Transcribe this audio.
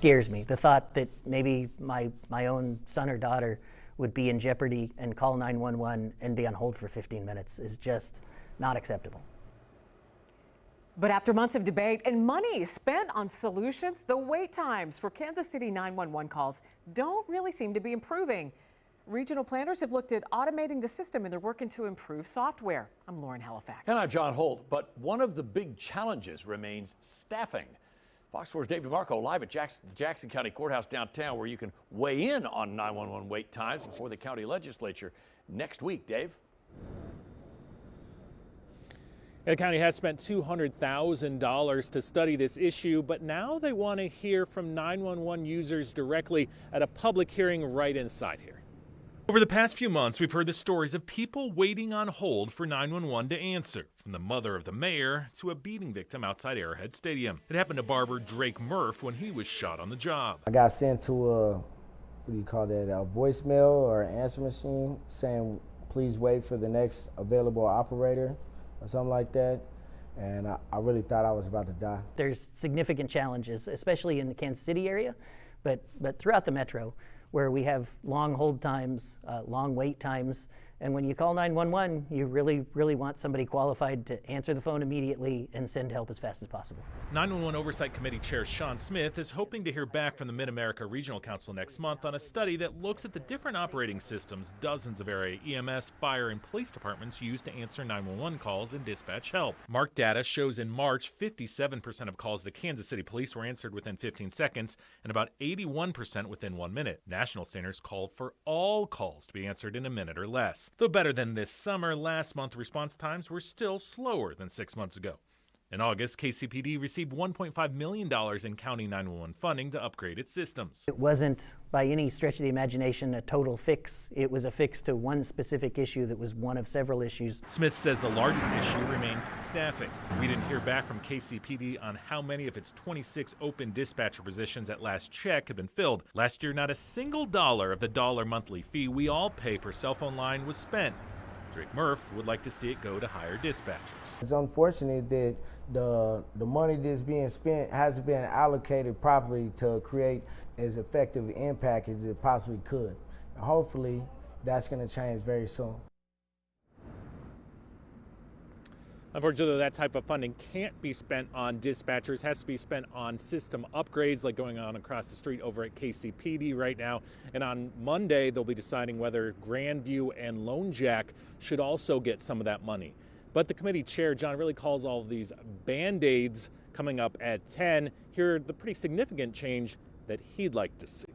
scares me. The thought that maybe my own son or daughter would be in jeopardy and call 911 and be on hold for 15 minutes is just not acceptable. But after months of debate and money spent on solutions, the wait times for Kansas City 911 calls don't really seem to be improving. Regional planners have looked at automating the system, and they're working to improve software. I'm Lauren Halifax. And I'm John Holt. But one of the big challenges remains staffing. Fox 4's Dave DeMarco live at the Jackson County Courthouse downtown, where you can weigh in on 911 wait times before the county legislature next week. Dave? The county has spent $200,000 to study this issue, but now they want to hear from 911 users directly at a public hearing right inside here. Over the past few months, we've heard the stories of people waiting on hold for 911 to answer, from the mother of the mayor to a beating victim outside Arrowhead Stadium. It happened to barber Drake Murph when he was shot on the job. I got sent to a voicemail or an answer machine saying, please wait for the next available operator or something like that. And I really thought I was about to die. There's significant challenges, especially in the Kansas City area, but throughout the metro, where we have long hold times, long wait times. And when you call 911, you really want somebody qualified to answer the phone immediately and send help as fast as possible. 911 Oversight Committee Chair Sean Smith is hoping to hear back from the Mid-America Regional Council next month on a study that looks at the different operating systems dozens of area EMS, fire, and police departments use to answer 911 calls and dispatch help. MARC data shows in March, 57% of calls to Kansas City Police were answered within 15 seconds and about 81% within 1 minute. National standards called for all calls to be answered in a minute or less. Though better than this summer, last month response times were still slower than 6 months ago. In August, KCPD received $1.5 million in county 911 funding to upgrade its systems. It wasn't, by any stretch of the imagination, a total fix. It was a fix to one specific issue that was one of several issues. Smith says the largest issue remains staffing. We didn't hear back from KCPD on how many of its 26 open dispatcher positions at last check have been filled. Last year, not a single dollar of the $1 monthly fee we all pay per cell phone line was spent. Drake Murph would like to see it go to higher dispatchers. It's unfortunate that the money that's being spent hasn't been allocated properly to create as effective impact as it possibly could. Hopefully, that's going to change very soon. Unfortunately, that type of funding can't be spent on dispatchers, has to be spent on system upgrades like going on across the street over at KCPD right now. And on Monday, they'll be deciding whether Grandview and Lone Jack should also get some of that money. But the committee chair, John, really calls all of these Band-Aids coming up at 10. Here, the pretty significant change that he'd like to see.